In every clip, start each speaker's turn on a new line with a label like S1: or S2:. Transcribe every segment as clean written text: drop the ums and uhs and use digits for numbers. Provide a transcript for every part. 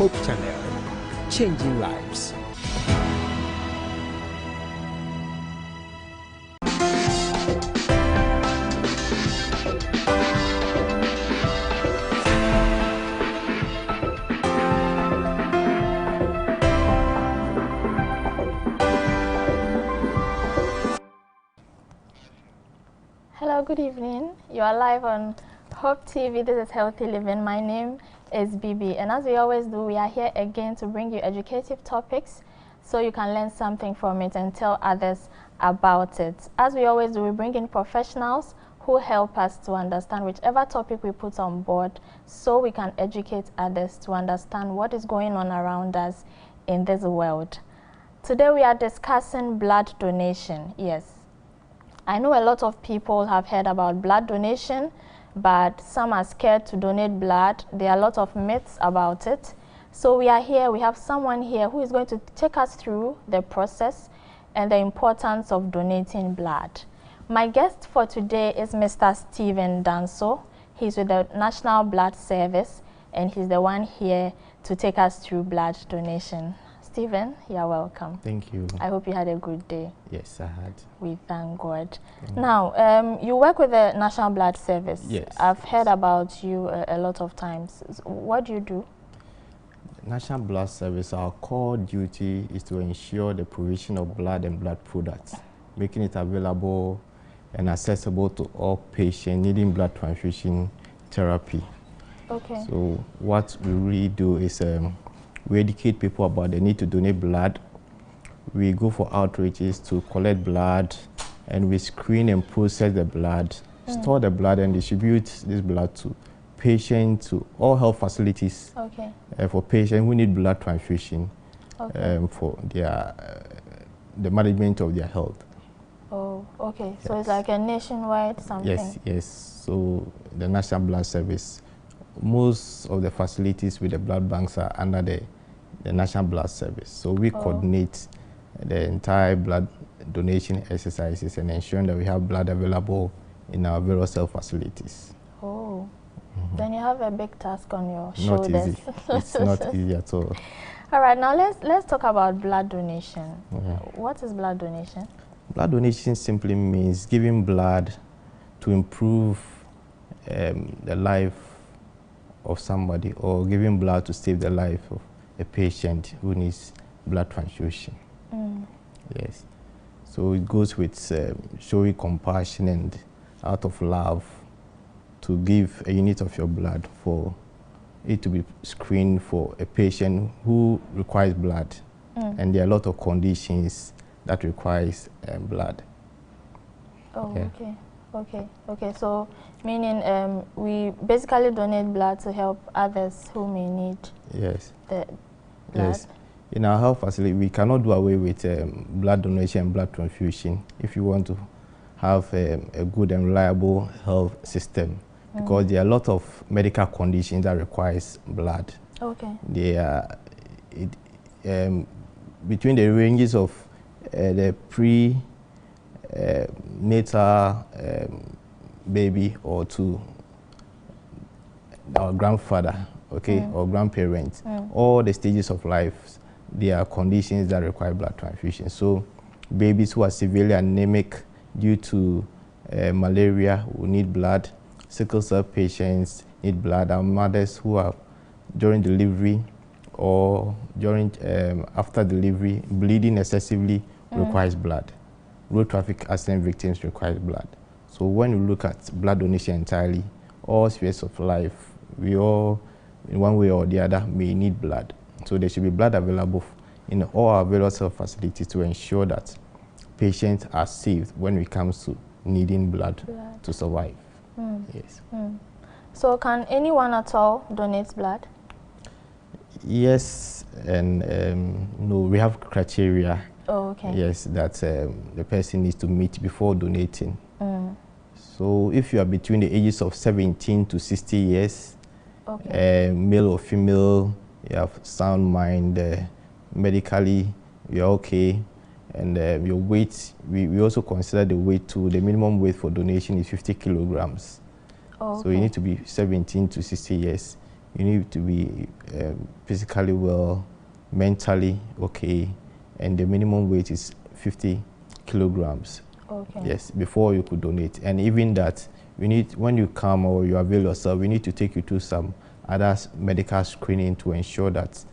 S1: Hope Channel, changing lives.
S2: Hello, good evening. You are live on Hope TV. This is Healthy Living. My name is Bibi, and as we always do, we are here again to bring you educative topics so you can learn something from it and tell others about it. As we always do, we bring in professionals who help us to understand whichever topic we put on board so we can educate others to understand what is going on around us in this world. Today we are discussing blood donation. Yes. I know a lot of people have heard about blood donation, but some are scared to donate blood. There are a lot of myths about it. So we are here, we have someone here who is going to take us through the process and the importance of donating blood. My guest for today is Mr. Stephen Danso. He's with the National Blood Service, and he's the one here to take us through blood donation. Stephen, you're welcome.
S3: Thank you.
S2: I hope you had a good day.
S3: Yes, I had.
S2: We thank God. Now, you work with the National Blood Service.
S3: Yes.
S2: I've heard about you a lot of times. What do you do?
S3: National Blood Service, our core duty is to ensure the provision of blood and blood products, making it available and accessible to all patients needing blood transfusion therapy.
S2: Okay.
S3: So what we really do is we educate people about the need to donate blood. We go for outreaches to collect blood, and we screen and process the blood, store the blood, and distribute this blood to patients, to all health facilities.
S2: Okay.
S3: For patients who need blood transfusion,
S2: Okay.
S3: for their the management of their health.
S2: Oh, okay.
S3: Yes.
S2: So it's like a nationwide something.
S3: Yes, yes. So the National Blood Service, most of the facilities with the blood banks are under the National Blood Service. So we coordinate the entire blood donation exercises and ensuring that we have blood available in our various health facilities.
S2: Oh, then you have a big task on your shoulders.
S3: Not easy. It's not easy at all.
S2: All right, now let's talk about blood donation.
S3: Mhm.
S2: What is blood donation?
S3: Blood donation simply means giving blood to improve the life of somebody, or giving blood to save the life of a patient who needs blood transfusion. Yes. So it goes with showing compassion and out of love to give a unit of your blood for it to be screened for a patient who requires blood. And there are a lot of conditions that requires blood.
S2: Oh,
S3: Yeah.
S2: okay. Okay. So, meaning we basically donate blood to help others who may need
S3: Yes.
S2: the blood.
S3: Yes. In our health facility, we cannot do away with blood donation and blood transfusion if you want to have a good and reliable health system, because there are a lot of medical conditions that requires blood.
S2: Okay.
S3: They are between the ranges of the natal baby or to our grandfather, okay, or grandparents, all the stages of life, there are conditions that require blood transfusion. So babies who are severely anemic due to malaria will need blood. Sickle cell patients need blood. Our mothers who are during delivery or during after delivery bleeding excessively requires blood. Road traffic accident victims require blood. So when we look at blood donation entirely, all spheres of life, we all, in one way or the other, may need blood. So there should be blood available in all our various health facilities to ensure that patients are saved when it comes to needing blood to survive. Yes.
S2: So can anyone at all donate blood?
S3: Yes, and no, we have criteria.
S2: Oh, okay.
S3: Yes, that the person needs to meet before donating. So if you are between the ages of 17 to 60 years, male or female, you have sound mind, medically, you're okay, and your weight, we also consider the weight too. The minimum weight for donation is 50 kilograms. So you need to be 17 to 60 years. you need to be physically well, mentally okay, and the minimum weight is 50 kilograms.
S2: Okay.
S3: Yes, before you could donate. And even that, we need, when you come or you avail yourself, we need to take you to some other medical screening to ensure that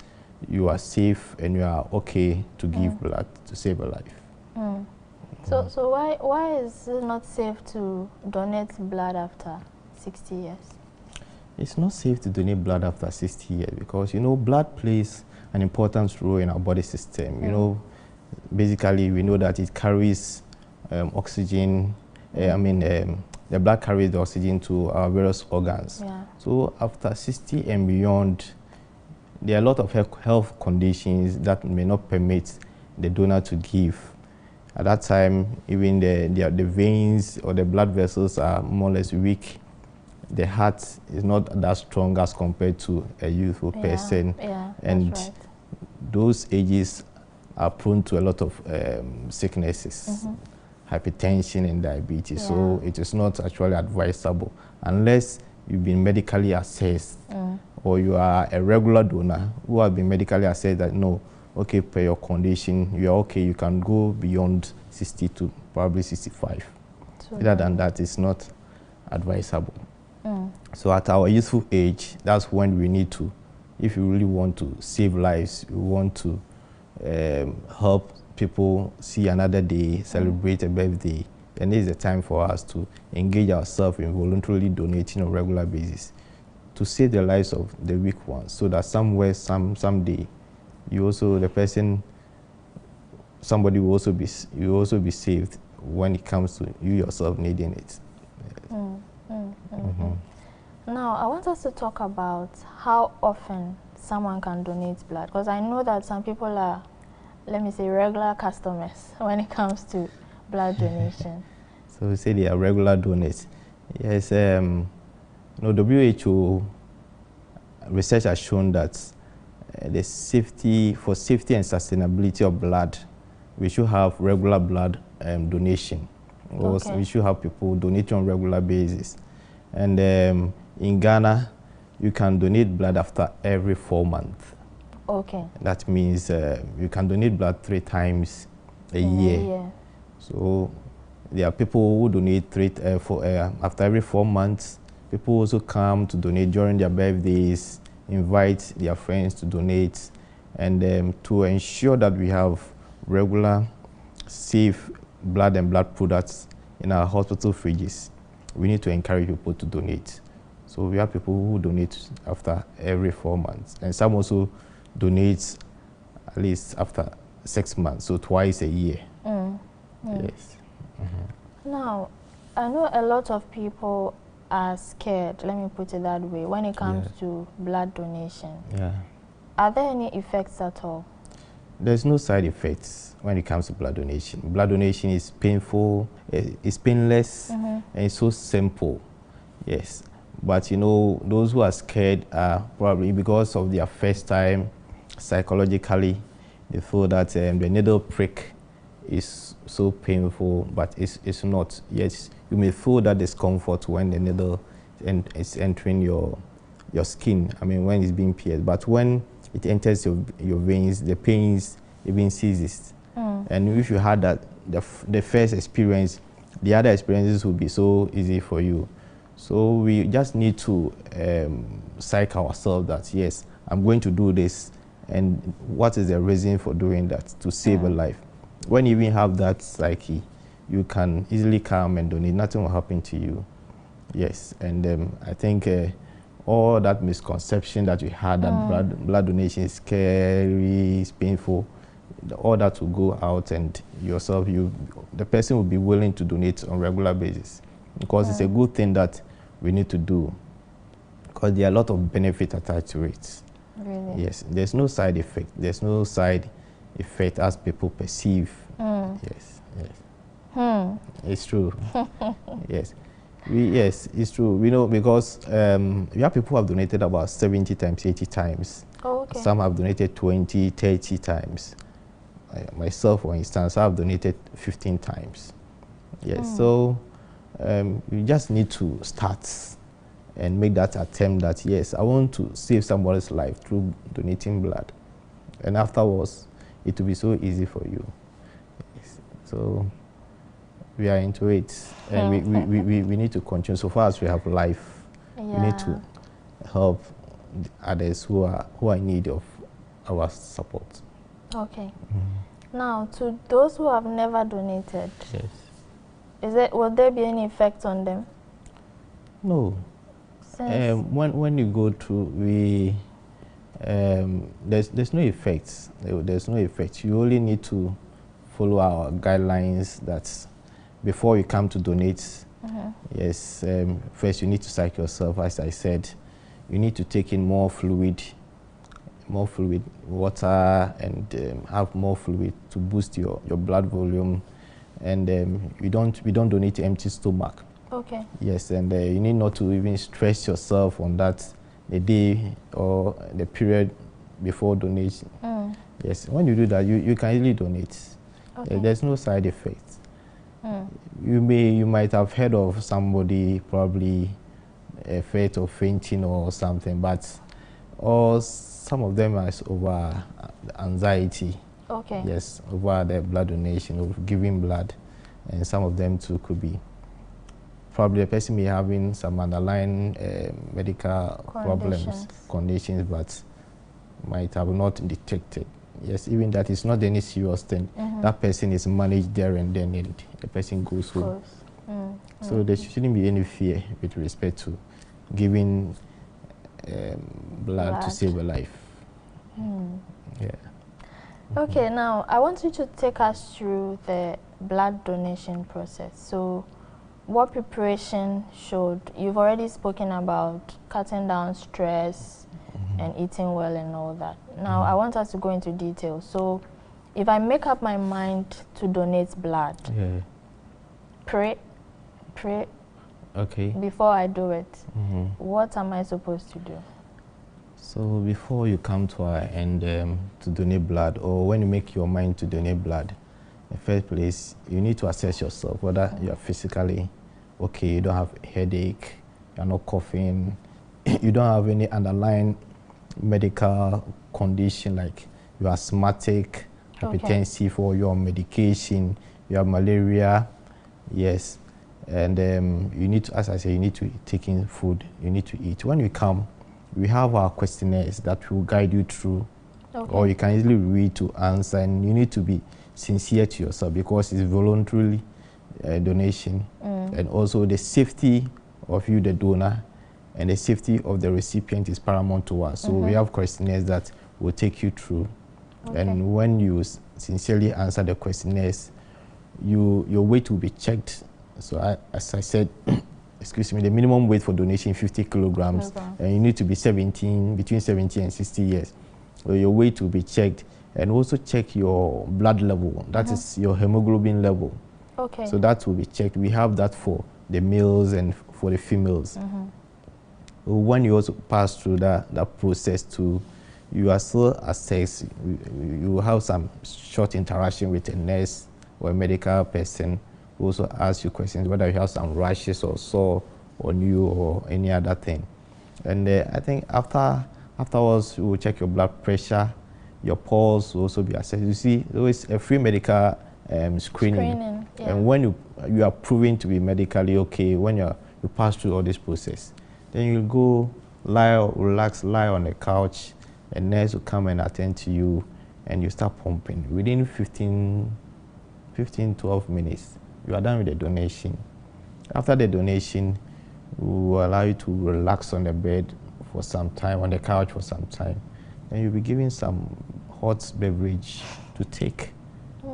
S3: you are safe and you are okay to give blood to save a life.
S2: So why is it not safe to donate blood after 60 years?
S3: It's not safe to donate blood after 60 years because, you know, blood plays an important role in our body system. You know, basically we know that it carries oxygen. The blood carries the oxygen to our various organs.
S2: Yeah.
S3: So after 60 and beyond, there are a lot of health conditions that may not permit the donor to give. At that time, even the veins or the blood vessels are more or less weak. The heart is not that strong as compared to a youthful person.
S2: Yeah,
S3: and
S2: that's right.
S3: those ages are prone to a lot of sicknesses, hypertension and diabetes.
S2: Yeah.
S3: So it is not actually advisable unless you've been medically assessed or you are a regular donor who has been medically assessed that no, okay, per your condition, you are okay, you can go beyond 60 to probably 65. Other than that, it's not advisable. So at our youthful age, that's when we need to, if you really want to save lives, you want to help people see another day, celebrate a birthday, then this is the time for us to engage ourselves in voluntarily donating on a regular basis to save the lives of the weak ones, so that somewhere, someday, you also, the person, somebody will also be saved when it comes to you yourself needing it.
S2: Now, I want us to talk about how often someone can donate blood, because I know that some people are, let me say, regular customers when it comes to blood donation.
S3: So we say they are regular donors. Yes, WHO research has shown that for safety and sustainability of blood, we should have regular blood donation. Okay. We should have people donate on a regular basis. And in Ghana, you can donate blood after every 4 months.
S2: Okay.
S3: That means you can donate blood 3 times a year. So there are people who donate after every 4 months. People also come to donate during their birthdays, invite their friends to donate, and to ensure that we have regular, safe blood and blood products in our hospital fridges, we need to encourage people to donate. So we have people who donate after every 4 months, and some also donate at least after 6 months, so twice a year. Yes.
S2: Now, I know a lot of people are scared, let me put it that way, when it comes to blood donation. Are there any effects at all?
S3: There's no side effects when it comes to blood donation. Blood donation is painful, it's painless, and it's so simple. Yes. But you know, those who are scared are probably because of their first time, psychologically, they feel that the needle prick is so painful, but it's not. Yes, you may feel that discomfort when the needle is entering your skin, I mean, when it's being pierced. But when it enters your veins, the pains even ceases. And if you had that, the first experience, the other experiences will be so easy for you. So we just need to psych ourselves that, yes, I'm going to do this, and what is the reason for doing that? To save a life. When you even have that psyche, you can easily come and donate. Nothing will happen to you. Yes, and I think all that misconception that we had that blood donation is scary, it's painful, all that will go out, and yourself, the person will be willing to donate on a regular basis, because it's a good thing that we need to do, because there are a lot of benefits attached to it.
S2: Really?
S3: Yes, there's no side effect. There's no side effect as people perceive. Yes, yes. It's true. Yes. Yes, it's true. We know because we have people who have donated about 70 times, 80 times.
S2: Oh, okay.
S3: Some have donated 20, 30 times. Myself, for instance, I have donated 15 times. Yes, so you just need to start and make that attempt that, yes, I want to save somebody's life through donating blood. And afterwards, it will be so easy for you. Yes. So we are into it, and we need to continue. So far as we have life, we need to help others who are in need of our support.
S2: Okay. Now, to those who have never donated,
S3: yes,
S2: will there be any effect on them?
S3: No. When you go through, there's no effects. There's no effect. You only need to follow our guidelines. That before you come to donate, yes, first you need to psych yourself. As I said, you need to take in more fluid, water, and have more fluid to boost your blood volume. And we don't donate empty stomach.
S2: Okay.
S3: Yes, and you need not to even stress yourself on that the day or the period before donation. Yes, when you do that, you can easily donate.
S2: Okay.
S3: There's no side effects. You might have heard of somebody probably afraid of fainting or something, or some of them is over anxiety.
S2: Okay.
S3: Yes, over the blood donation, over giving blood, and some of them too could be probably the person may having some underlying medical conditions, but might have not detected. Yes, even that is not any serious thing. That person is managed there and then, and the person goes home. So there shouldn't be any fear with respect to giving blood to save a life. Yeah.
S2: Okay, now I want you to take us through the blood donation process. So what preparation you've already spoken about cutting down stress and eating well and all that. Now I want us to go into detail. So if I make up my mind to donate blood, pray
S3: okay,
S2: before I do it, what am I supposed to do?
S3: So before you come to our end to donate blood, or when you make your mind to donate blood, in the first place, you need to assess yourself whether you are physically okay, you don't have a headache, you're not coughing, you don't have any underlying medical condition like you're asthmatic, hypertensive, or you're on medication, you have malaria, yes. And you need to, as I say, you need to take in food, you need to eat. When you come, we have our questionnaires that will guide you through, or you can easily read to answer, and you need to be sincere to yourself because it's voluntary donation, and also the safety of you, the donor, and the safety of the recipient is paramount to us. So we have questionnaires that will take you through, and when you sincerely answer the questionnaires, your weight will be checked. So as I said, excuse me, the minimum weight for donation 50 kilograms, and you need to be between 17 and 60 years. So your weight will be checked, and also check your blood level. That is your hemoglobin level. Okay. So that will be checked. We have that for the males and for the females. When you also pass through that process too, you are still assessed. You have some short interaction with a nurse or a medical person who also asks you questions whether you have some rashes or sore on you or any other thing. And I think afterwards, we will check your blood pressure, your pulse will also be assessed. You see, there is a free medical screening. And when you are proven to be medically okay, when you pass through all this process, then you go relax, lie on the couch, and nurse will come and attend to you, and you start pumping. Within 12 minutes, you are done with the donation. After the donation, we will allow you to relax on the bed for some time, on the couch for some time. Then you'll be given some hot beverage to take,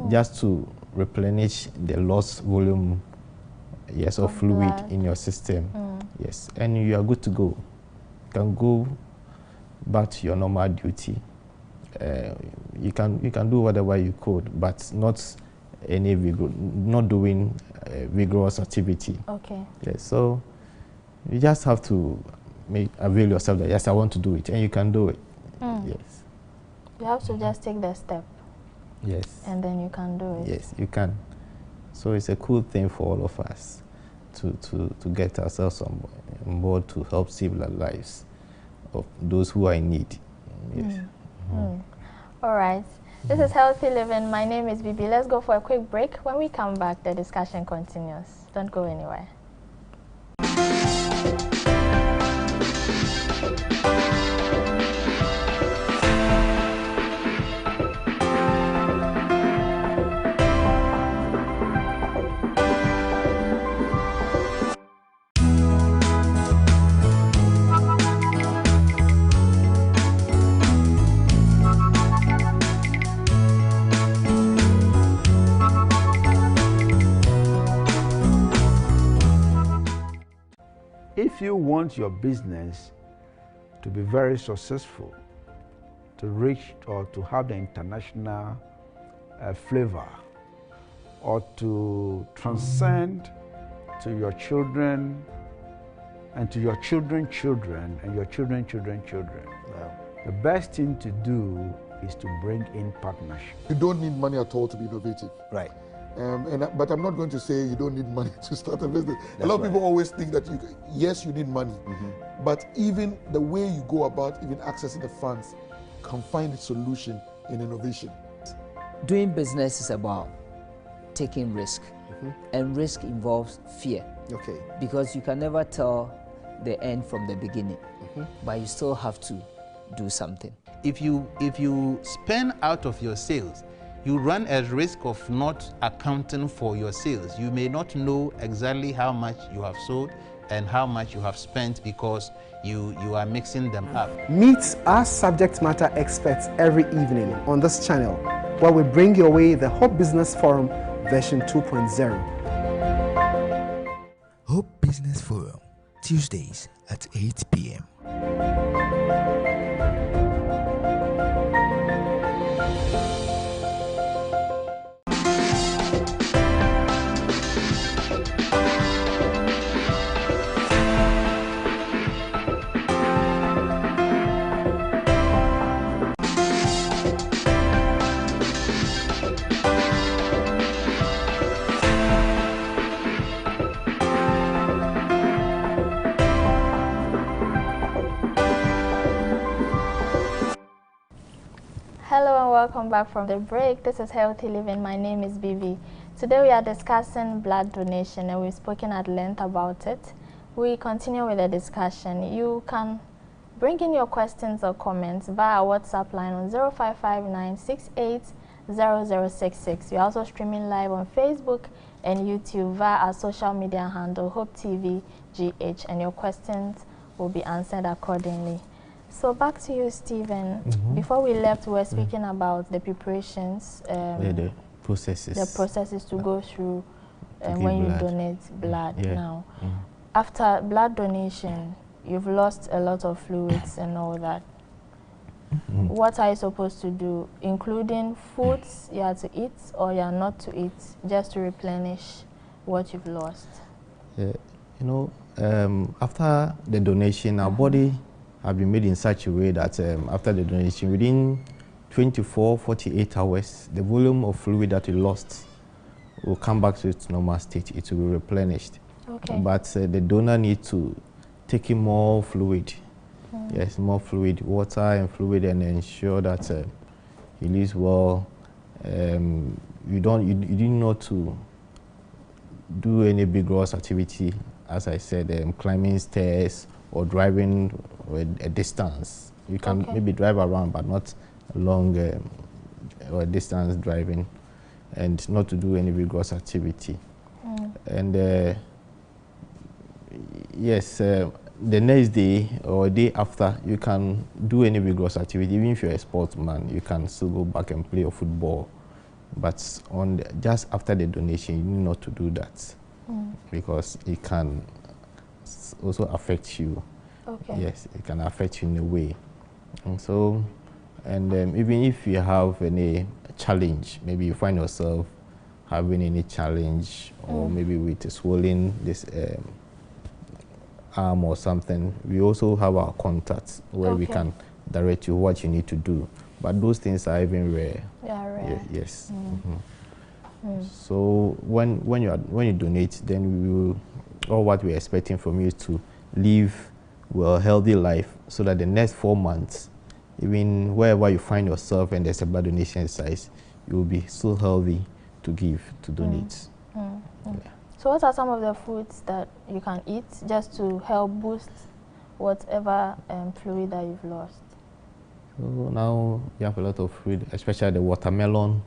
S3: just to replenish the lost volume, of fluid blood in your system. Yes, and you are good to go. You can go back to your normal duty. You can do whatever you could, but not doing vigorous activity. Okay. Yes, so you just have to avail yourself that yes, I want to do it, and you can do it. Yes.
S2: You have to just take the step.
S3: Yes.
S2: And then you can do it.
S3: Yes, you can. So it's a cool thing for all of us to get ourselves on board to help save the lives of those who are in need. Yes.
S2: All right. This is Healthy Living. My name is Bibi. Let's go for a quick break. When we come back, the discussion continues. Don't go anywhere.
S4: If you want your business to be very successful, to reach or to have the international flavor, or to transcend to your children and to your children's children and your children's children's children, the best thing to do is to bring in partnership.
S5: You don't need money at all to be innovative.
S1: Right.
S5: But I'm not going to say you don't need money to start a business. A lot of people always think that yes, you need money, but even the way you go about even accessing the funds can find a solution in innovation.
S1: Doing business is about taking risk, and risk involves fear.
S5: Okay.
S1: Because you can never tell the end from the beginning, but you still have to do something.
S6: If you spend out of your sales, you run a risk of not accounting for your sales. You may not know exactly how much you have sold and how much you have spent because you are mixing them up.
S7: Meet our subject matter experts every evening on this channel, where we bring your way the Hope Business Forum version 2.0.
S8: Hope Business Forum, Tuesdays at 8 p.m.
S2: Hello and welcome back from the break. This is Healthy Living. My name is Bibi. Today we are discussing blood donation and we've spoken at length about it. We continue with the discussion. You can bring in your questions or comments via our WhatsApp line on 0559680066. We're also streaming live on Facebook and YouTube via our social media handle Hope TV GH, and your questions will be answered accordingly. So back to you, Stephen. Before we left, we were speaking about the preparations,
S3: The processes
S2: to go through
S3: give
S2: when you
S3: blood.
S2: donate blood.
S3: Yeah.
S2: Now, after blood donation, you've lost a lot of fluids and all that. What are you supposed to do, including foods you are to eat or you are not to eat, just to replenish what you've lost?
S3: After the donation, our body have been made in such a way that after the donation, within 24-48 hours, the volume of fluid that we lost will come back to its normal state. It will be replenished.
S2: Okay.
S3: But the donor needs to take in more fluid. Yes, more fluid, water and fluid, and ensure that he lives well. You didn't know to do any vigorous activity, as I said, climbing stairs or driving a distance. You can maybe drive around, but not long or distance driving, and not to do any vigorous activity. And yes, the next day or a day after, you can do any vigorous activity. Even if you're a sportsman, you can still go back and play football. But just after the donation, you need not to do that because it can also affect you.
S2: Okay.
S3: Yes, it can affect you in a way. And so, even if you have any challenge, maybe you find yourself having any challenge, or maybe with a swelling this arm or something, we also have our contacts where we can direct you what you need to do. But those things are even rare.
S2: Yeah, rare.
S3: Yes. So when you donate, then all what we're expecting from you is to live well, healthy life, so that the next 4 months, even wherever you find yourself and there's a blood donation exercise, you will be so healthy to give, to donate. Yeah.
S2: So what are some of the foods that you can eat just to help boost whatever fluid that you've lost?
S3: So now you have a lot of food, especially the watermelon.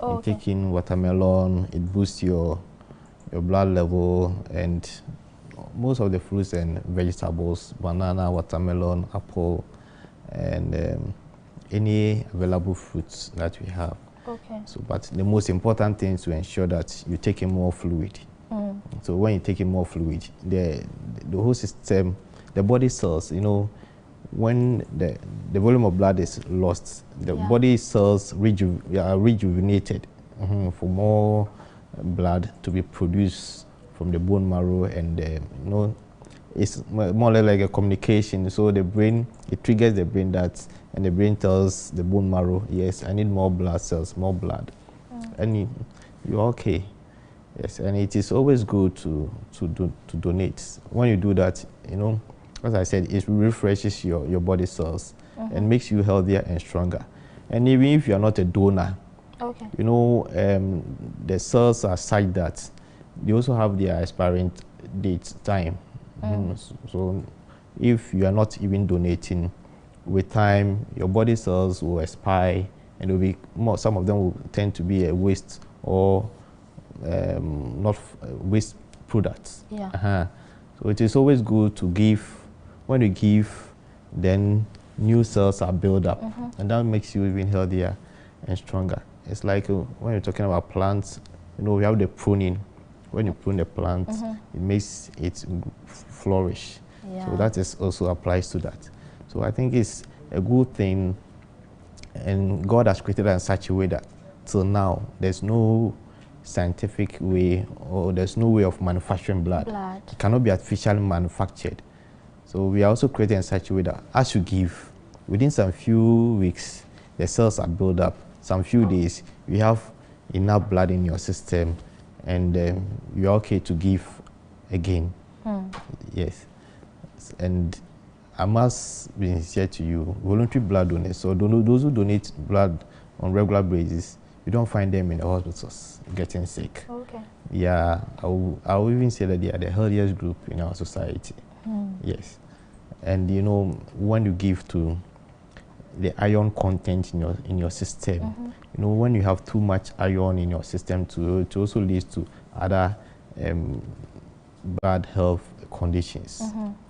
S2: Oh,
S3: you take in watermelon, it boosts your blood level, and most of the fruits and vegetables, banana, watermelon, apple, and any available fruits that we have.
S2: Okay.
S3: So, but the most important thing is to ensure that you take in more fluid. So when you take in more fluid, the whole system, the body cells, when the volume of blood is lost, the body cells are rejuvenated for more blood to be produced from the bone marrow, and it's more or less like a communication. So the brain, it triggers the brain and the brain tells the bone marrow, yes, I need more blood cells, more blood, and you're okay. Yes, and it is always good to donate. When you do that, as I said, it refreshes your body cells and makes you healthier and stronger. And even if you are not a donor, the cells are such that they also have their expiring date time. So if you are not even donating, with time, your body cells will expire, and will be some of them will tend to be a waste or not waste products. So it is always good to give. When you give, then new cells are built up, and that makes you even healthier and stronger. It's like when you're talking about plants, we have the pruning. When you prune the plant, it makes it flourish. So that is also applies to that. So I think it's a good thing, and God has created it in such a way that till now there's no scientific way, or there's no way of manufacturing blood. It cannot be artificially manufactured. So we are also created in such a way that as you give, within some few weeks, the cells are built up. Some few days, you have enough blood in your system, and you're okay to give again. Yes. And I must be sincere to you, voluntary blood donors, so those who donate blood on regular basis, you don't find them in the hospitals getting sick.
S2: Okay.
S3: Yeah, I will even say that they are the healthiest group in our society. Yes. And when you give to the iron content in your system, when you have too much iron in your system, it also leads to other bad health conditions.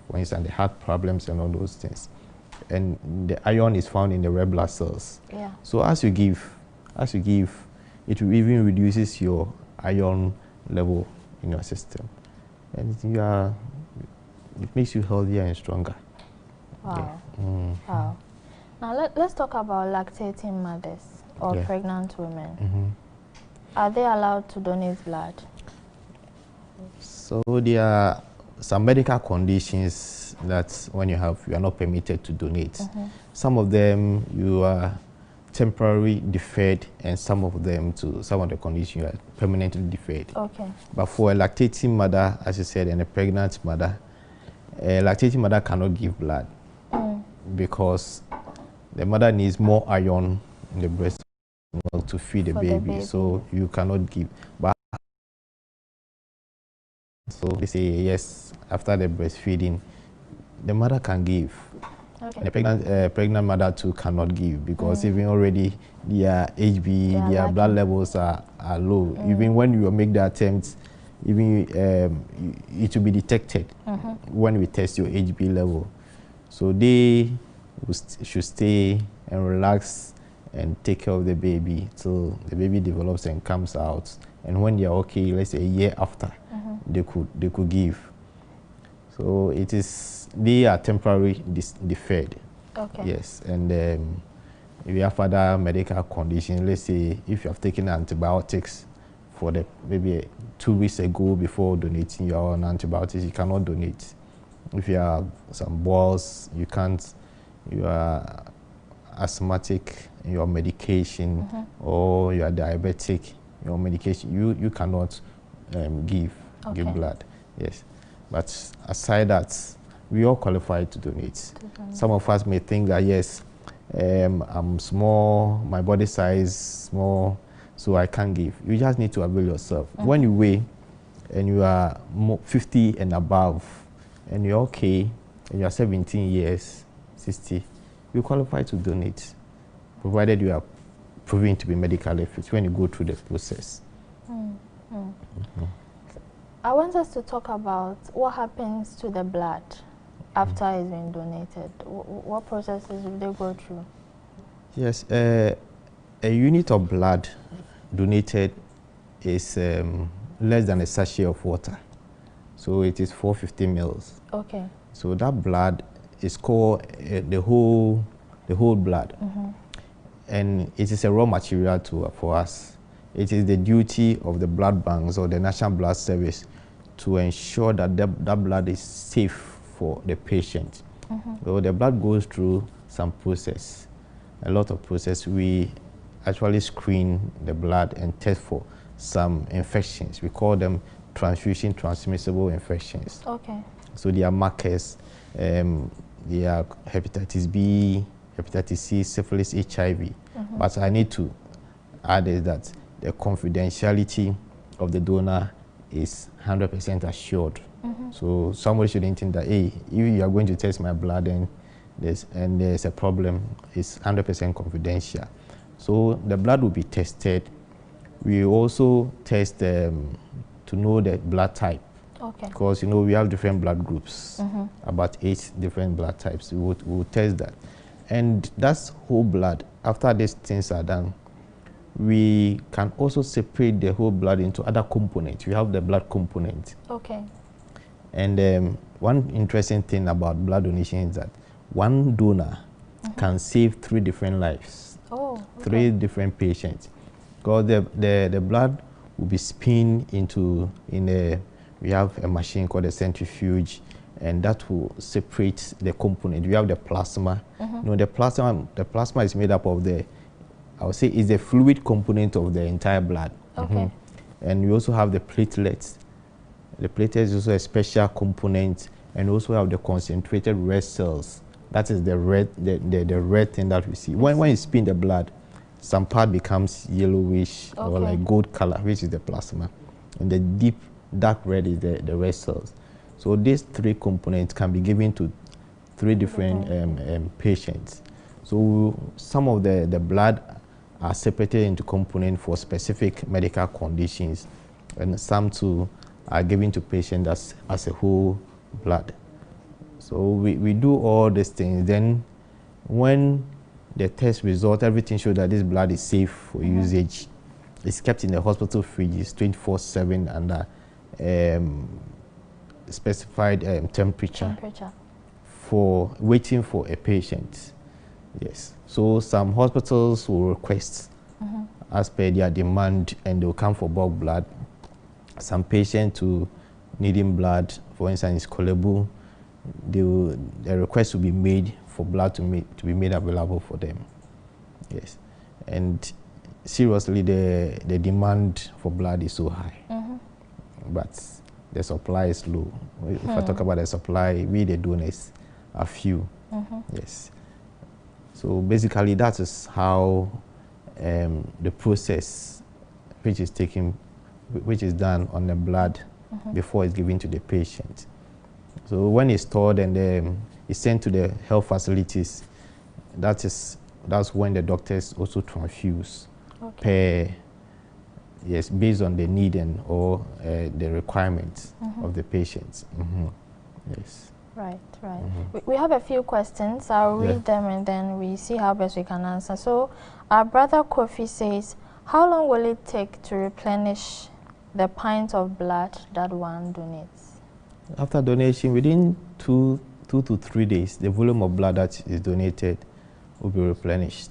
S3: For instance, the heart problems and all those things. And the iron is found in the red blood cells. So as you give, it will even reduces your iron level in your system, and it makes you healthier and stronger.
S2: Wow. Wow. Now let's talk about lactating mothers or pregnant women. Are they allowed to donate blood?
S3: So there are some medical conditions that when you are not permitted to donate. Some of them you are temporarily deferred, and some of the conditions you are permanently deferred. Okay. But for a lactating mother, as you said, and a pregnant mother, a lactating mother cannot give blood because the mother needs more iron in the breast milk to feed the baby, so you cannot give. But so they say yes, after the breastfeeding, the mother can give. Okay. The pregnant mother too cannot give because even already their HB, their blood levels are low. Even when you make the attempt, even it will be detected when we test your HB level. So they should stay and relax and take care of the baby till the baby develops and comes out. And when they are okay, let's say a year after, they could give. So they are temporarily deferred. Okay. Yes, and if you have other medical conditions, let's say if you have taken antibiotics for maybe 2 weeks ago before donating your own antibiotics, you cannot donate. If you have some boils, you can't. You are asthmatic, your medication, or you are diabetic, your medication, you cannot give blood. Yes. But aside that, we all qualify to donate. Some of us may think that, yes, I'm small, my body size small, so I can't give. You just need to avail yourself. When you weigh and you are 50 and above, and you're okay, and you are 17 years, 60, you qualify to donate, provided you are proven to be medically fit when you go through the process.
S2: I want us to talk about what happens to the blood after it's been donated. What processes will they go through?
S3: Yes, a unit of blood donated is less than a sachet of water. So it is 450 mils.
S2: Okay.
S3: So that blood is called the whole blood. And it is a raw material for us. It is the duty of the blood banks or the National Blood Service to ensure that that blood is safe for the patient. So the blood goes through some process, a lot of process. We actually screen the blood and test for some infections. We call them transfusion transmissible infections.
S2: Okay.
S3: So they are markers. They are hepatitis B, hepatitis C, syphilis, HIV. But I need to add is that the confidentiality of the donor is 100% assured. So somebody shouldn't think that, hey, if you are going to test my blood and there's a problem, it's 100% confidential. So the blood will be tested. We also test to know the blood type.
S2: Okay.
S3: Because, you know, we have different blood groups, about 8 different blood types. We will test that. And that's whole blood. After these things are done, we can also separate the whole blood into other components. We have the blood component.
S2: Okay.
S3: And one interesting thing about blood donation is that one donor can save 3 different lives.
S2: Oh, okay.
S3: 3 different patients. Because the blood will be spun we have a machine called a centrifuge, and that will separate the component. We have the plasma. You know, the plasma is made up of I would say, is the fluid component of the entire blood.
S2: Okay.
S3: And we also have the platelets. The platelets is also a special component, and also have the concentrated red cells. That is the red thing that we see. When you spin the blood, some part becomes yellowish or like gold color, which is the plasma, and the deep dark red is the red cells. So these 3 components can be given to 3 different patients. So some of the blood are separated into components for specific medical conditions, and some too are given to patients as a whole blood. So we do all these things. Then when the test result, everything shows that this blood is safe for usage. It's kept in the hospital fridges 24/7 under specified temperature for waiting for a patient. Yes. So some hospitals will request as per their demand, and they'll come for bulk blood. Some patients who needing blood, for instance, Kolebu, the request will be made for blood to be made available for them. Yes. And seriously, the demand for blood is so high, but the supply is low. If I talk about the supply, we the donors are few. Yes. So basically, that is how the process which is done on the blood before it's given to the patient. So when it's stored and it's sent to the health facilities, that's when the doctors also transfuse based on the need or the requirements of the patients. Yes.
S2: Right. We have a few questions. I'll read them and then we see how best we can answer. So our brother Kofi says, how long will it take to replenish the pint of blood that one donates?
S3: After donation, within 2 to 3 days, the volume of blood that is donated will be replenished.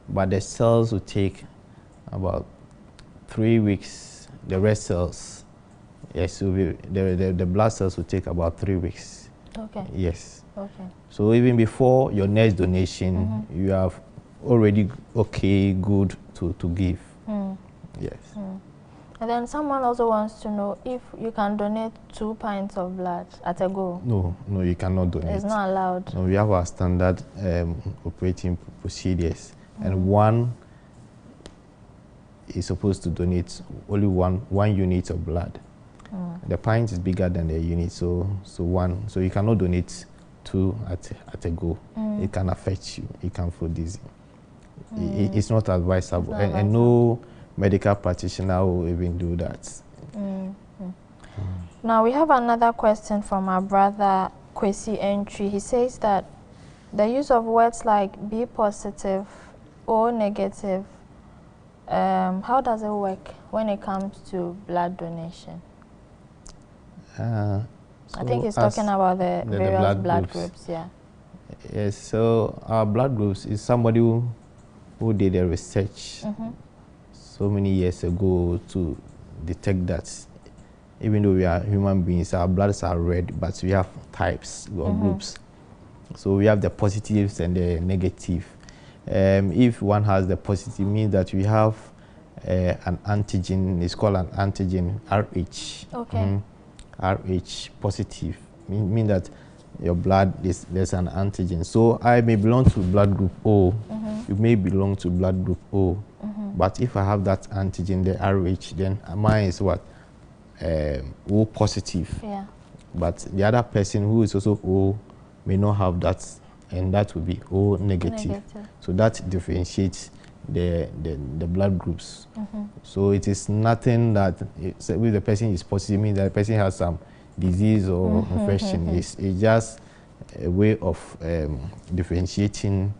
S3: But the cells will take about 3 weeks. The red cells, yes, will be, the blood cells will take about 3 weeks.
S2: Okay.
S3: Yes.
S2: Okay.
S3: So even before your next donation, you have already good to give. Yes.
S2: And then someone also wants to know if you can donate 2 pints of blood at a go.
S3: No, you cannot donate.
S2: It's not allowed.
S3: No, we have our standard operating procedures, and one is supposed to donate only one unit of blood. The pint is bigger than the unit, so one. So you cannot donate 2 at a go. It can affect you. You can feel dizzy. It's not advisable, and no medical practitioner will even do that.
S2: Now we have another question from our brother Kwesi Entry. He says that the use of words like B positive or negative, how does it work when it comes to blood donation? I think he's talking about the various blood groups. Yeah.
S3: Yes, so our blood groups is somebody who did a research so many years ago to detect that even though we are human beings, our bloods are red, but we have types or groups. So we have the positives and the negative. If one has the positive, means that we have an antigen. It's called an antigen, RH.
S2: Okay.
S3: RH positive mean that your blood there's an antigen. So I may belong to blood group O. You may belong to blood group O. But if I have that antigen, the RH, then mine is what? O positive.
S2: Yeah.
S3: But the other person who is also O may not have that, and that will be O negative. So that differentiates the blood groups. So it is nothing that if the person is positive means that the person has some disease or infection. It's just a way of differentiating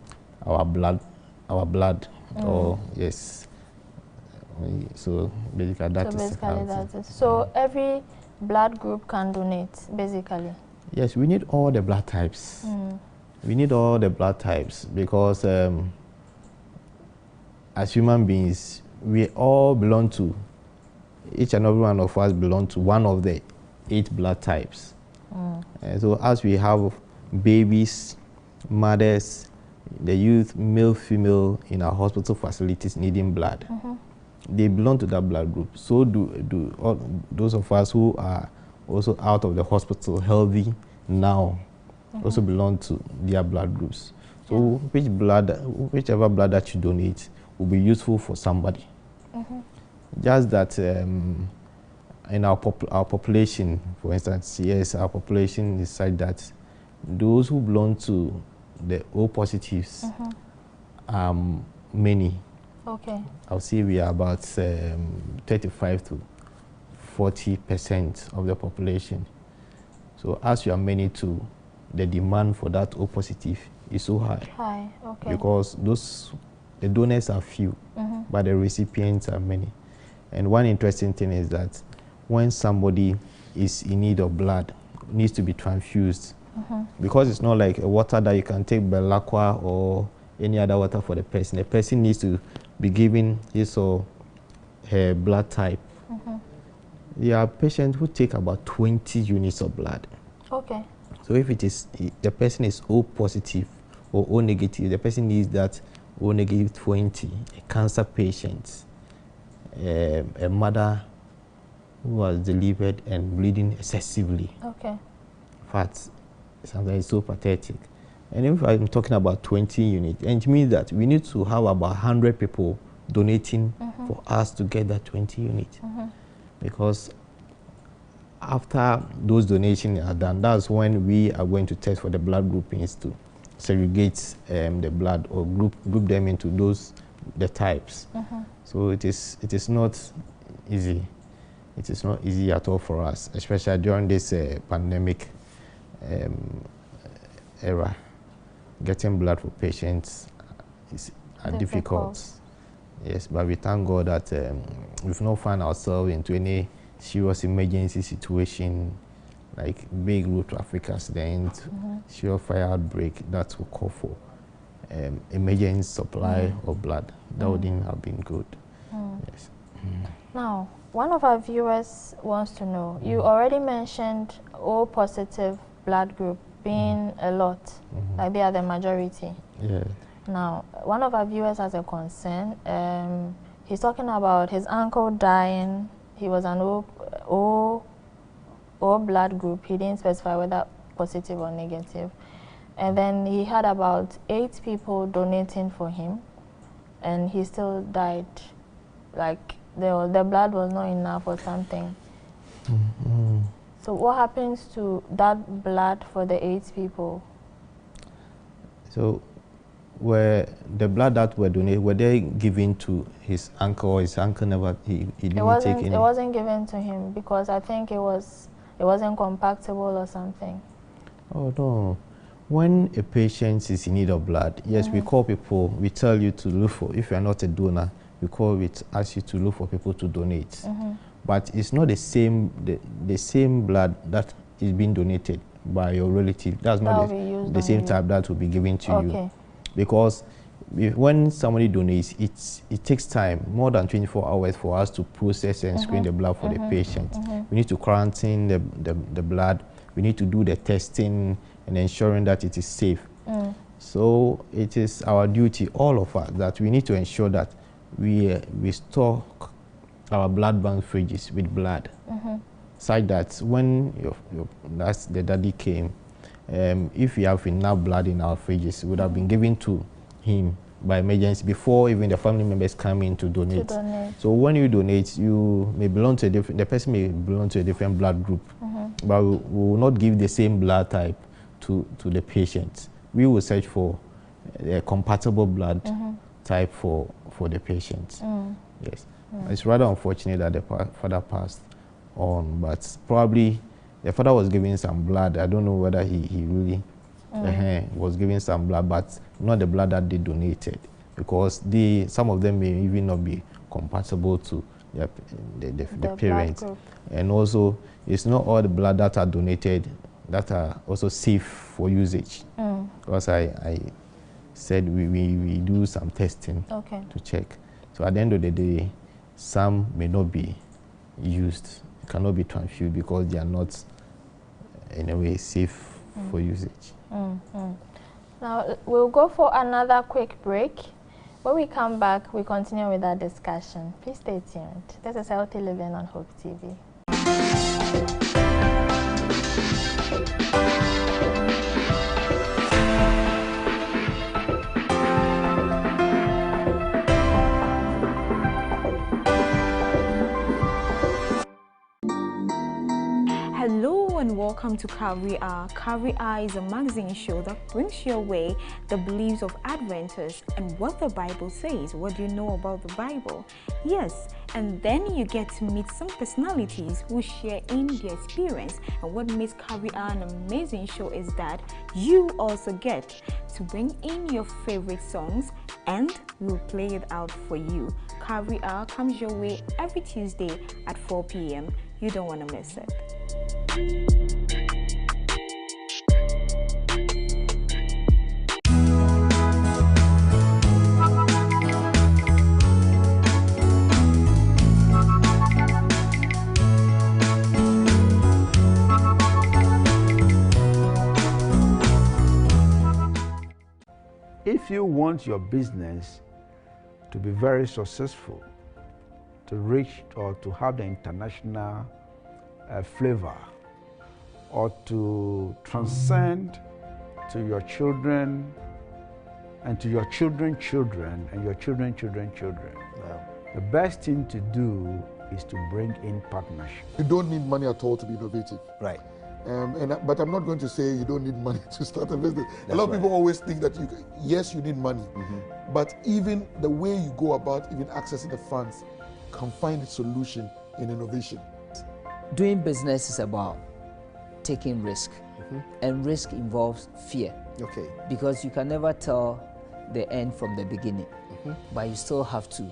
S3: our blood. Or yes. So basically
S2: that's it. So every blood group can donate, basically.
S3: Yes, we need all the blood types. We need all the blood types because as human beings, we all belong to, each and every one of us belong to one of the 8 blood types. And so as we have babies, mothers, the youth, male, female in our hospital facilities needing blood, they belong to that blood group. So do all those of us who are also out of the hospital healthy now also belong to their blood groups. So whichever blood that you donate will be useful for somebody. Just that in our population, for instance, yes, our population is such that those who belong to the O positives are many.
S2: Okay.
S3: I'll say we are about 35 to 40% of the population. So as you are many too, the demand for that O positive is so high.
S2: Okay.
S3: Because the donors are few, but the recipients are many. And one interesting thing is that when somebody is in need of blood, needs to be transfused, because it's not like a water that you can take Belacqua or any other water for the person. The person needs to be given his or her blood type. There are patients who take about 20 units of blood.
S2: Okay.
S3: So if the person is O positive or O negative, the person needs that O negative 20. A cancer patient, a mother who was delivered and bleeding excessively.
S2: Okay.
S3: In fact, sometimes it's so pathetic. And if I'm talking about 20 units, and it means that we need to have about 100 people donating for us to get that 20 units. Because after those donations are done, that's when we are going to test for the blood groupings to segregate the blood or group them into the types. So it is not easy. It is not easy at all for us, especially during this pandemic era. Getting blood for patients is difficult. Yes, but we thank God that we've not found ourselves into any serious emergency situation like big road traffic accident, serious fire outbreak that will call for emergency supply of blood. That wouldn't have been good. Yes.
S2: Now, one of our viewers wants to know, you already mentioned O positive blood group being a lot, like they are the majority.
S3: Yeah.
S2: Now, one of our viewers has a concern. He's talking about his uncle dying. he was an O blood group. He didn't specify whether positive or negative. And then he had about 8 people donating for him, and he still died. Like the blood was not enough or something. So what happens to that blood for the 8 people?
S3: So were the blood that were donated, were they given to his uncle, or his uncle never, he didn't take any?
S2: It wasn't given to him because I think it wasn't compatible or something.
S3: Oh no. When a patient is in need of blood, yes, we call people, we tell you to look for, if you are not a donor, we ask you to look for people to donate. But it's not the same blood that is being donated by your relative. That's not the same type that will be given to you. Because when somebody donates, it takes time, more than 24 hours, for us to process and screen the blood for the patient. We need to quarantine the blood. We need to do the testing and ensuring that it is safe. So it is our duty, all of us, that we need to ensure that we stock our blood bank fridges with blood, such that when the daddy came, if we have enough blood in our fridges, it would have been given to him by emergency before even the family members come in to donate. So when you donate, you may belong to the person may belong to a different blood group, but we will not give the same blood type to the patient. We will search for a compatible blood type for the patient. Yes. It's rather unfortunate that the father passed on, but probably the father was giving some blood. I don't know whether he really was giving some blood, but not the blood that they donated, because some of them may even not be compatible to the parents. And also, it's not all the blood that are donated that are also safe for usage. Because I said we do some testing to check. So at the end of the day, some may not be used, cannot be transfused because they are not in a way safe for usage.
S2: Now we'll go for another quick break. When we come back, we continue with our discussion. Please stay tuned. This is Healthy Living on Hope TV.
S9: Hello and welcome to Calvary Hour. Calvary Hour is a magazine show that brings your way the beliefs of Adventists and what the Bible says. What do you know about the Bible? Yes, and then you get to meet some personalities who share in their experience. And what makes Calvary Hour an amazing show is that you also get to bring in your favorite songs and we'll play it out for you. Calvary Hour comes your way every Tuesday at 4 p.m. You don't want to miss it.
S4: If you want your business to be very successful, to reach or to have the international flavor, or to transcend to your children and to your children's children and your children's children's children, the best thing to do is to bring in partnership.
S5: You don't need money at all to be innovative.
S6: Right.
S5: But I'm not going to say you don't need money to start a business. A lot of people always think that yes, you need money, but even the way you go about even accessing the funds can find a solution in innovation.
S1: Doing business is about taking risk, and risk involves fear. Because you can never tell the end from the beginning, but you still have to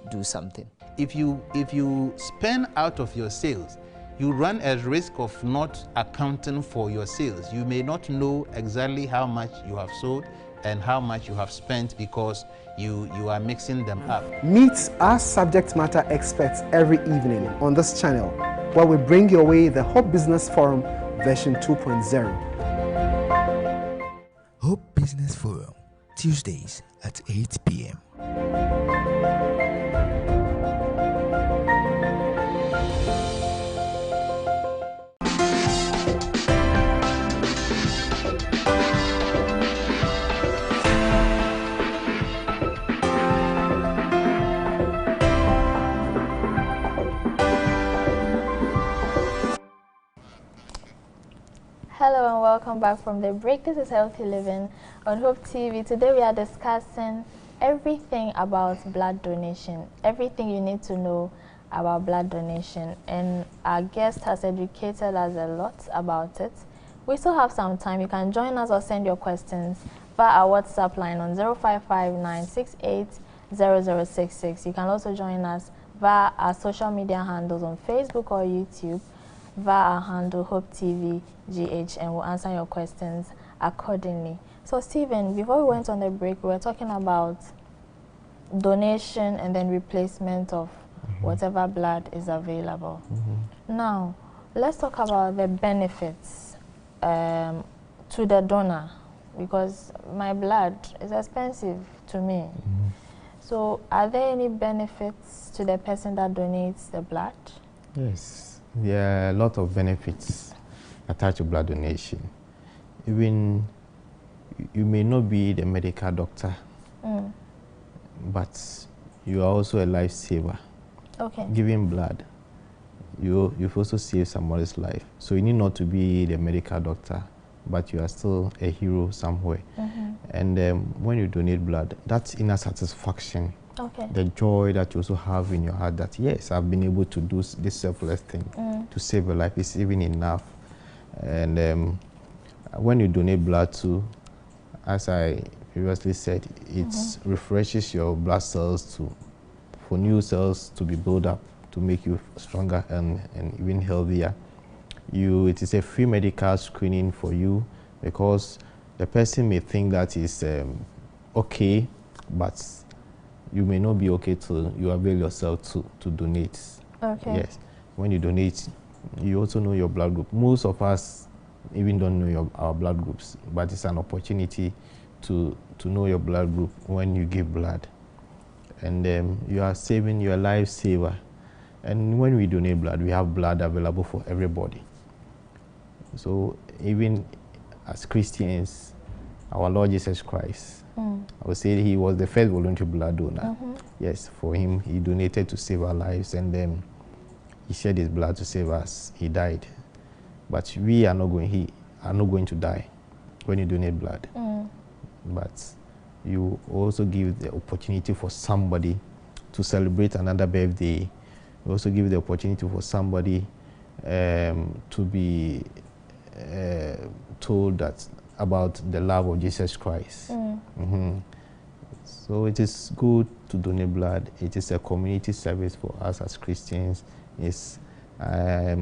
S1: do something.
S6: If you spend out of your sales, you run a risk of not accounting for your sales. You may not know exactly how much you have sold and how much you have spent because you are mixing them up.
S7: Meet our subject matter experts every evening on this channel, where we bring your way the Hope Business Forum version 2.0.
S8: Hope Business Forum, Tuesdays at 8 p.m.
S2: welcome back from the break. This is Healthy Living on Hope TV. Today we are discussing everything about blood donation, everything you need to know about blood donation, and our guest has educated us a lot about it. We still have some time. You can join us or send your questions via our WhatsApp line on 0559680066. You can also join us via our social media handles on Facebook or YouTube via our handle Hope TV GH, and we'll answer your questions accordingly. So Stephen, before we went on the break, we were talking about donation and then replacement of whatever blood is available. Now, let's talk about the benefits to the donor, because my blood is expensive to me. So are there any benefits to the person that donates the blood?
S3: Yes, there are a lot of benefits attached to blood donation. Even you may not be the medical doctor, but you are also a lifesaver.
S2: Okay.
S3: Giving blood, you've also saved somebody's life. So you need not to be the medical doctor, but you are still a hero somewhere. And when you donate blood, that's inner satisfaction.
S2: Okay.
S3: The joy that you also have in your heart that, yes, I've been able to do this selfless thing to save a life is even enough. And when you donate blood too, as I previously said, it refreshes your blood cells for new cells to be built up to make you stronger and even healthier. It is a free medical screening for you, because the person may think that is okay, but you may not be okay till you avail yourself to donate.
S2: Okay.
S3: Yes. When you donate, you also know your blood group. Most of us even don't know our blood groups, but it's an opportunity to know your blood group when you give blood. And you are saving your lifesaver. And when we donate blood, we have blood available for everybody. So even as Christians, our Lord Jesus Christ, I would say he was the first voluntary blood donor. Yes, for him, he donated to save our lives, and he shed his blood to save us. He died. But we are not going to die when you donate blood. But you also give the opportunity for somebody to celebrate another birthday. You also give the opportunity for somebody to be told that about the love of Jesus Christ. So it is good to donate blood. It is a community service for us as Christians. It's a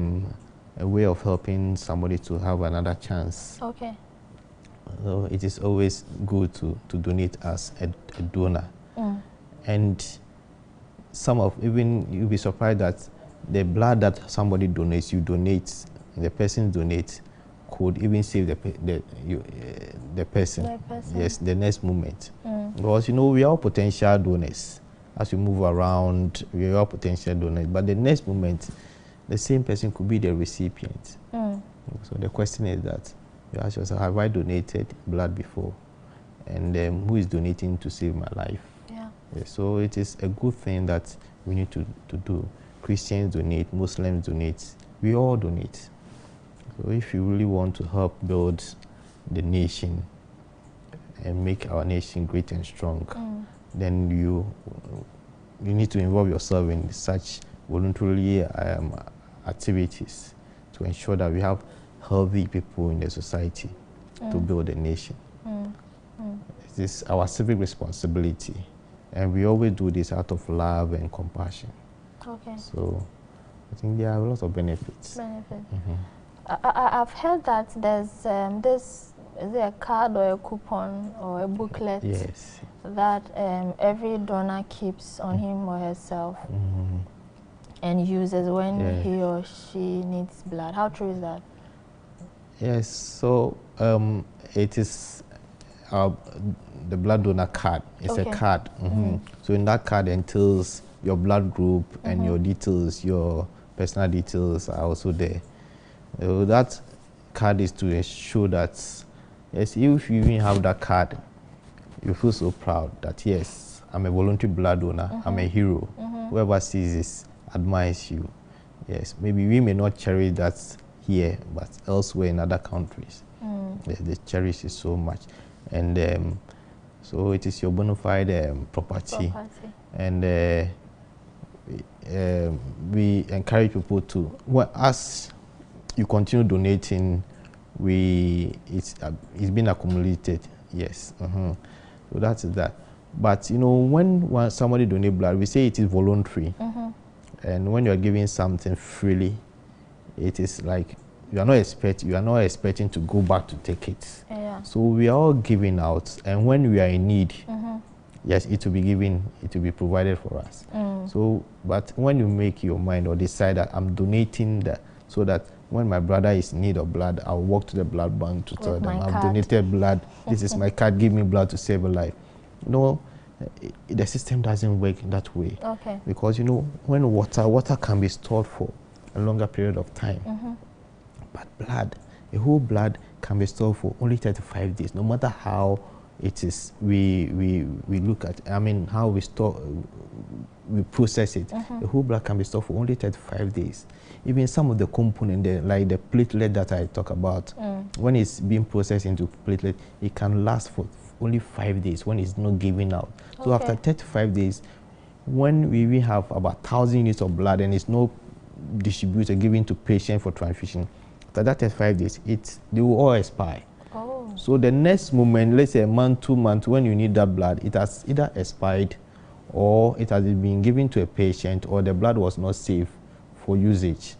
S3: way of helping somebody to have another chance.
S2: Okay.
S3: So it is always good to donate as a donor. And you'll be surprised that the blood that somebody donates, the person donates, could even save the person. Yes, the next moment. Because we are all potential donors. As we move around, we are all potential donors. But the next moment, the same person could be the recipient. So the question is that you ask yourself, have I donated blood before? And who is donating to save my life?
S2: Yeah.
S3: So it is a good thing that we need to do. Christians donate, Muslims donate, we all donate. So if you really want to help build the nation and make our nation great and strong, then you need to involve yourself in such voluntary activities to ensure that we have healthy people in the society to build a nation. It is our civic responsibility, and we always do this out of love and compassion.
S2: Okay.
S3: So I think there are lots of benefits.
S2: I've heard that there's is it a card or a coupon or a booklet that every donor keeps on him or herself and uses when he or she needs blood. How true is that?
S3: Yes, so it is the blood donor card. It's a card. So in that card entails your blood group and your details, your personal details are also there. That card is to ensure that, yes, if you even have that card, you feel so proud that, yes, I'm a voluntary blood donor, I'm a hero. Whoever sees this admires you. Yes, maybe we may not cherish that here, but elsewhere in other countries, They cherish it so much. And so it is your bona fide property. And we encourage people to, well, as you continue donating, it's been accumulated. Yes. So that's that. But you know, when somebody donates blood, we say it is voluntary. And when you are giving something freely, it is like you are not expecting to go back to take it. So we are all giving out, and when we are in need, yes, it will be given, it will be provided for us. So, but when you make your mind or decide that I'm donating that, so that when my brother is in need of blood, I'll walk to the blood bank to tell them I've donated blood. This is my card. Give me blood to save a life. No, the system doesn't work that way. Because you know, when water can be stored for a longer period of time, but blood, a whole blood can be stored for only 35 days. No matter how it is, we look at, I mean, how we store, we process it. The whole blood can be stored for only 35 days. Even some of the components, like the platelet that I talk about, when it's being processed into platelet, it can last for only 5 days when it's not giving out. So after 35 days, when we even have about 1,000 units of blood and it's not distributed, given to patient for transfusion, after that 35 days, they will all expire. So the next moment, let's say a month, 2 months, when you need that blood, it has either expired or it has been given to a patient, or the blood was not safe for usage.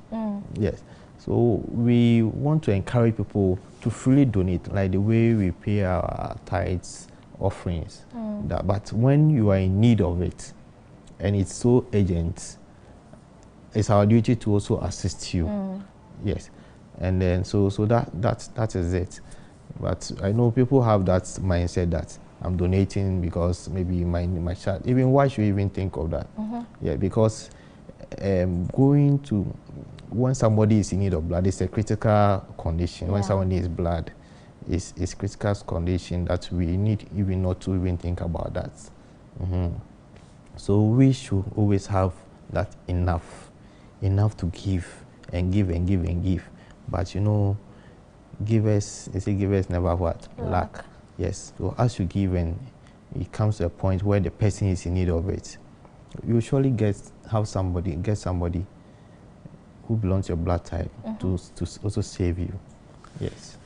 S3: Yes. So we want to encourage people to freely donate, like the way we pay our tithes, offerings. But when you are in need of it, and it's so urgent, it's our duty to also assist you. Yes. And then so that is it. But I know people have that mindset that I'm donating because maybe my child. Even why should you even think of that? Yeah, because going to, when somebody is in need of blood, it's a critical condition. When someone needs blood, it's critical condition that we need even not to even think about that. So we should always have that enough to give and give and give and give. But you know, givers never what? Lack. Yes. So as you give and it comes to a point where the person is in need of it, you surely get somebody who belongs to your blood type to also save you. Yes.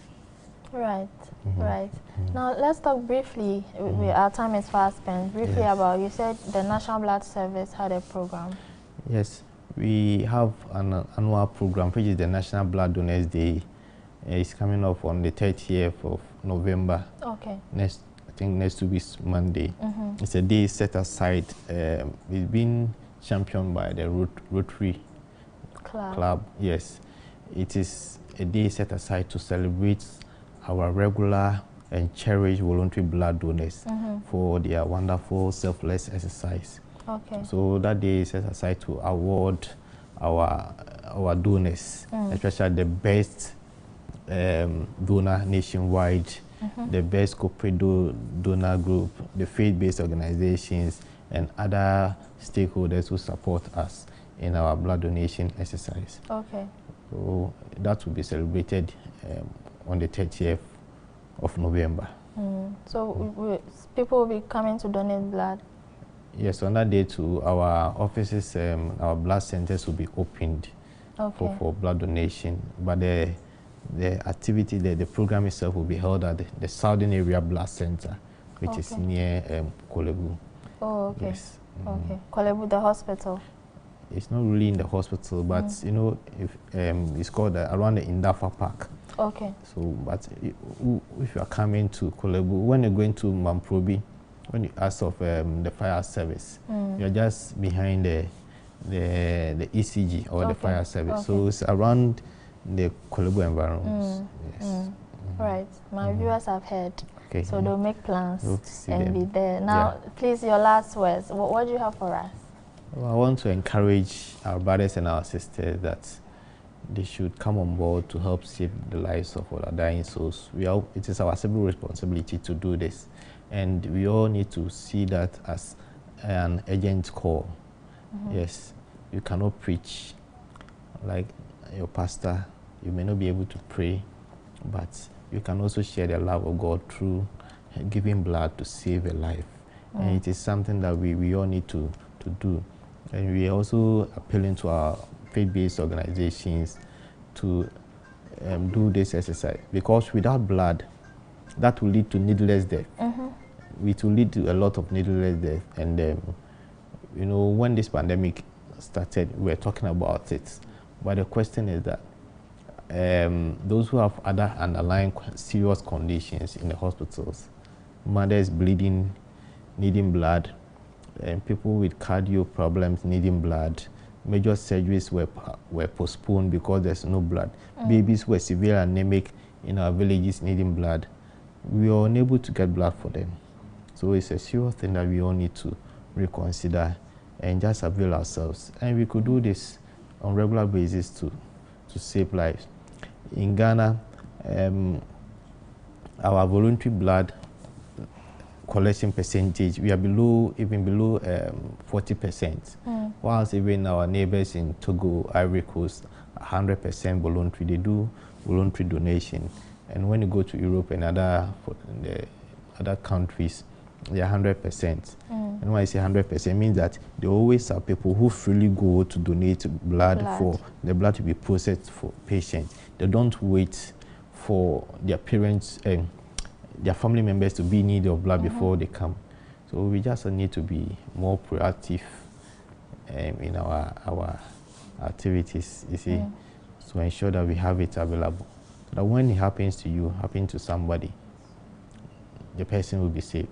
S2: Right. Right. Now let's talk briefly. Our time is fast spent. Briefly about, you said the National Blood Service had a program.
S3: Yes, we have an annual program, which is the National Blood Donors Day. It's coming up on the 30th of November. I think next 2 weeks, Monday. It's a day set aside. It's been championed by the Rotary Club. Yes, it is a day set aside to celebrate our regular and cherished voluntary blood donors for their wonderful selfless exercise. So that day is set aside to award our donors, especially the best donor nationwide, the best corporate donor group, the faith-based organizations, and other stakeholders who support us in our blood donation exercise. So that will be celebrated on the 30th of November.
S2: So people will be coming to donate blood?
S3: Yes, on that day too, our offices, our blood centers will be opened for blood donation. But the activity, the program itself will be held at the Southern Area Blood Center, which is near Kolebu. Yes.
S2: Kolebu, the hospital?
S3: It's not really in the hospital, but you know, if it's called around the Indafa Park. So, but if you are coming to Kolebu, when you're going to Mamprobi, when you ask of the fire service, you're just behind the ECG or the fire service. So it's around the Kolebu environments. Yes.
S2: Right. My viewers have heard. So they'll make plans and be there. Now, please, your last words. What do you have for us?
S3: Well, I want to encourage our brothers and our sisters that they should come on board to help save the lives of all our dying souls. It is our civil responsibility to do this, and we all need to see that as an urgent call. Yes, you cannot preach like your pastor. You may not be able to pray, but you can also share the love of God through giving blood to save a life. And it is something that we all need to do. And we are also appealing to our faith-based organizations to do this exercise, because without blood, that will lead to needless death. It will lead to a lot of needless death. And you know, when this pandemic started, we were talking about it. But the question is that those who have other underlying serious conditions in the hospitals, mothers bleeding, needing blood, and people with cardio problems needing blood, major surgeries were postponed because there's no blood. Babies were severely anemic in our villages needing blood. We were unable to get blood for them. So it's a serious thing that we all need to reconsider and just avail ourselves. And we could do this on a regular basis to save lives. In Ghana, our voluntary blood collection percentage, we are even below 40%. Whilst even our neighbors in Togo, Ivory Coast, 100% voluntary. They do voluntary donation. And when you go to Europe and other countries, they are 100%. And when I say 100%, it means that there always are people who freely go to donate blood for the blood to be processed for patients. They don't wait for their parents and their family members to be in need of blood before they come. So we just need to be more proactive in our activities, you see, to ensure that we have it available. So that when it happens to you, happens to somebody, the person will be saved.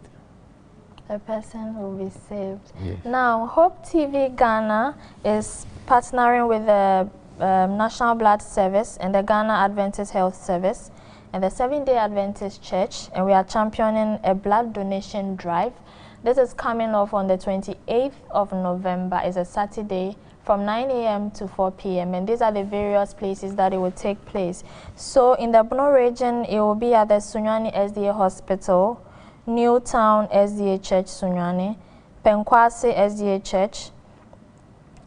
S2: The person will be saved.
S3: Yes.
S2: Now, Hope TV Ghana is partnering with the National Blood Service and the Ghana Adventist Health Service and the Seventh-day Adventist Church, and we are championing a blood donation drive. This is coming off on the 28th of November. It's a Saturday from 9 a.m. to 4 p.m. and these are the various places that it will take place. So in the Bono region, it will be at the Sunyani SDA Hospital, Newtown SDA Church Sunyani, Penkwase SDA Church,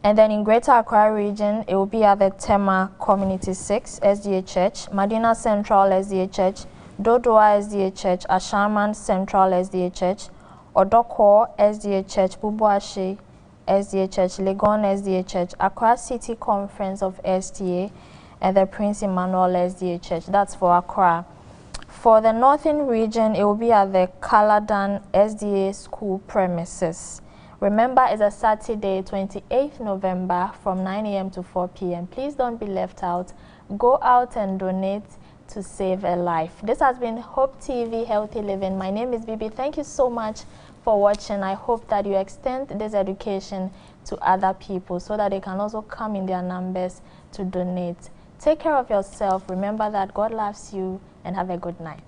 S2: and then in Greater Accra region, it will be at the Tema Community 6 SDA Church, Madina Central SDA Church, Dodoa SDA Church, Ashaman Central SDA Church, Odoko SDA Church, Bubuashi SDA Church, Legon SDA Church, Accra City Conference of SDA, and the Prince Emmanuel SDA Church. That's for Accra. For the Northern region, it will be at the Caladan SDA School premises. Remember, it's a Saturday, 28th November from 9 a.m. to 4 p.m. Please don't be left out. Go out and donate to save a life. This has been Hope TV Healthy Living. My name is Bibi. Thank you so much for watching. I hope that you extend this education to other people so that they can also come in their numbers to donate. Take care of yourself. Remember that God loves you, and have a good night.